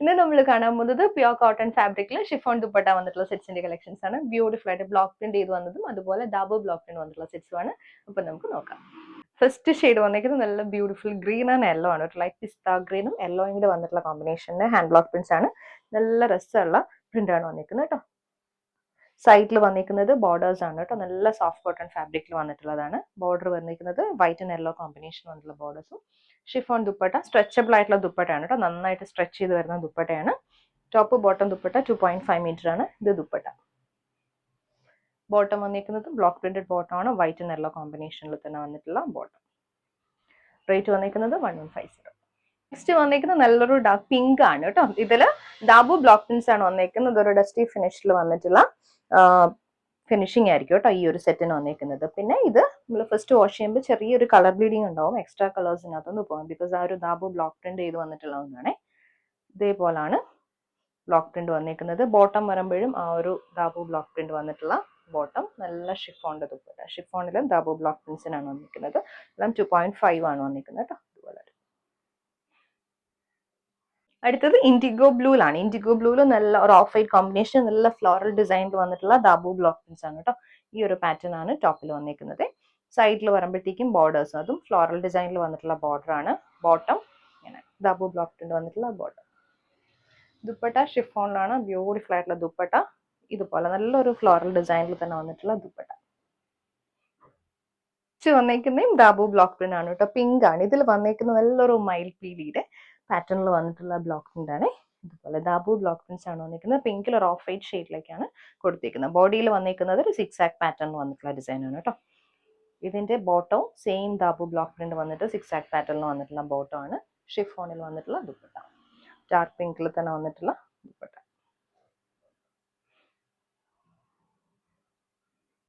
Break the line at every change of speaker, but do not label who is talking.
ഇന്ന് നമ്മൾ കാണാൻ പോകുന്നത് പ്യുവർ കോട്ടൺ ഫാബ്രിക്കിൽ ഷിഫോൺ ദുപ്പട്ട വന്നിട്ടുള്ള സെറ്റ്സിന്റെ കളക്ഷൻസ് ആണ്. ബ്യൂട്ടിഫുൾ ആയിട്ട് ബ്ലോക്ക് പ്രിന്റ് ചെയ്ത് വന്നതും അതുപോലെ ഡബിൾ ബ്ലോക്ക് പ്രിന്റ് വന്നിട്ടുള്ള സെറ്റ്സും ആണ്. അപ്പൊ നമുക്ക് നോക്കാം. ഫസ്റ്റ് ഷെയ്ഡ് വന്നിരിക്കുന്നത് നല്ല ബ്യൂട്ടിഫുൾ ഗ്രീൻ ആൻഡ് യെല്ലോ ആണ്. ഒരു ലൈറ്റ് പിസ്ത ഗ്രീനും യെല്ലോയും കൂടെ വന്നിട്ടുള്ള കോമ്പിനേഷനിൽ ഹാൻഡ് ബ്ലോക്ക് പ്രിന്റ്സ് ആണ്. നല്ല രസമുള്ള പ്രിന്റ് ആണ് വന്നിരിക്കുന്നത് കേട്ടോ. സൈഡിൽ വന്നിരിക്കുന്നത് ബോർഡേഴ്സ് ആണ് കേട്ടോ. നല്ല സോഫ്റ്റ് കോട്ടൺ ഫാബ്രിക്കിൽ വന്നിട്ടുള്ളതാണ്. ബോർഡർ വന്നിരിക്കുന്നത് വൈറ്റ് ആൻഡ് യെല്ലോ കോമ്പിനേഷൻ വന്നിട്ടുള്ള ബോർഡേഴ്സും. ഷിഫോൺ ദുപ്പട്ട സ്ട്രെച്ചബിൾ ആയിട്ടുള്ള ദുപ്പട്ടയാണ് കേട്ടോ. നന്നായിട്ട് സ്ട്രെച്ച് ചെയ്ത് വരുന്ന ദുപ്പട്ടയാണ്. ടോപ്പ് ബോട്ടം ദുപ്പട്ട 2.5 മീറ്റർ ആണ് ഇത് ദുപ്പട്ട. ബോട്ടം വന്നിരിക്കുന്നത് ബ്ലോക്ക് പ്രിന്റഡ് ബോട്ടം ആണ്. വൈറ്റ് ആൻഡ് യെല്ലോ കോമ്പിനേഷനിൽ തന്നെ വന്നിട്ടുള്ള ബോട്ടം. റേറ്റ് വന്നിരിക്കുന്നത് 1150. നെക്സ്റ്റ് വന്നിരിക്കുന്നത് നല്ലൊരു ഡാർക്ക് പിങ്ക് ആണ് കേട്ടോ. ഇതില് ഡാബു ബ്ലോക്ക് പ്രിന്റ്സ് ആണ് വന്നിരിക്കുന്നത്. ഒരു ഡസ്റ്റി ഫിനിഷിൽ വന്നിട്ടുള്ള ഫിനിഷിംഗ് ആയിരിക്കും കേട്ടോ ഈ ഒരു സെറ്റിന് വന്നിരിക്കുന്നത്. പിന്നെ ഇത് നമ്മൾ ഫസ്റ്റ് വാഷ് ചെയ്യുമ്പോൾ ചെറിയൊരു കളർ ബ്ലീഡിങ് ഉണ്ടാവും. എക്സ്ട്രാ കളേഴ്സിനകത്തൊന്ന് പോകും. ബിക്കോസ് ആ ഒരു ദാബു ബ്ലോക്ക് പ്രിന്റ് ചെയ്ത് വന്നിട്ടുള്ള ഒന്നാണ്. ഇതേപോലാണ് ബ്ലോക്ക് പ്രിന്റ് വന്നിരിക്കുന്നത്. ബോട്ടം വരുമ്പോഴും ആ ഒരു ദാബു ബ്ലോക്ക് പ്രിന്റ് വന്നിട്ടുള്ള ബോട്ടം. നല്ല ഷിഫോണിന്റെ ദുപ്പട്ട. ഷിഫോണിലും ദാബു ബ്ലോക്ക് പ്രിന്റ്സിനാണ് വന്നിരിക്കുന്നത്. എല്ലാം 2.5 ആണ് വന്നിരിക്കുന്നത് കേട്ടോ. ഇതുപോലെ അടുത്തത് ഇൻഡിഗോ ബ്ലൂലാണ്. ഇൻഡിഗോ ബ്ലൂവിൽ നല്ല ഒരു ഓഫ് വൈറ്റ് കോമ്പിനേഷൻ നല്ല ഫ്ലോറൽ ഡിസൈനിൽ വന്നിട്ടുള്ള ദാബു ബ്ലോക്ക് പ്രിന്റ്സ് ആണ് കേട്ടോ. ഈ ഒരു പാറ്റേൺ ആണ് ടോപ്പിൽ വന്നിരിക്കുന്നത്. സൈഡിൽ വരുമ്പോഴത്തേക്കും ബോർഡേഴ്സ് അതും ഫ്ലോറൽ ഡിസൈനിൽ വന്നിട്ടുള്ള ബോർഡർ ആണ്. ബോട്ടം ഇങ്ങനെ ദാബു ബ്ലോക്ക് പ്രിന്റ് വന്നിട്ടുള്ള ബോർഡർ. ദുപ്പട്ട ഷിഫോണിലാണ്. ബ്യൂട്ടിഫുൾ ആയിട്ടുള്ള ദുപ്പട്ട. ഇതുപോലെ നല്ലൊരു ഫ്ലോറൽ ഡിസൈനിൽ തന്നെ വന്നിട്ടുള്ള ദുപ്പട്ട. വന്നേക്കുന്നതും ദാബു ബ്ലോക്ക് പ്രിന്റ് ആണ് കേട്ടോ. പിങ്ക് ആണ്. ഇതിൽ വന്നേക്കുന്നത് നല്ലൊരു മൈൽ പീലിയുടെ പാറ്റേണിൽ വന്നിട്ടുള്ള ബ്ലോക്ക് പ്രിന്റ് ആണ്. ഇതുപോലെ ദാബു ബ്ലോക്ക് പ്രിന്റ്സ് ആണ് വന്നിരിക്കുന്നത്. പിങ്കിൽ ഒരു ഓഫ് വൈറ്റ് ഷെയ്ഡിലേക്കാണ് കൊടുത്തിരിക്കുന്നത്. ബോഡിയിൽ വന്നിരിക്കുന്നത് ഒരു 6 ആക്ക് പാറ്റേണിൽ വന്നിട്ടുള്ള ഡിസൈൻ ആണ് കേട്ടോ. ഇതിന്റെ ബോട്ടവും സെയിം ദാബു ബ്ലോക്ക് പ്രിന്റ് വന്നിട്ട് 6 ആക്ക് പാറ്റേണിൽ വന്നിട്ടുള്ള ബോട്ടം ആണ്. ഷിഫോണിൽ വന്നിട്ടുള്ള ദുപ്പട്ട. ഡാർക്ക് പിങ്കിൽ തന്നെ വന്നിട്ടുള്ള ദുപ്പട്ട.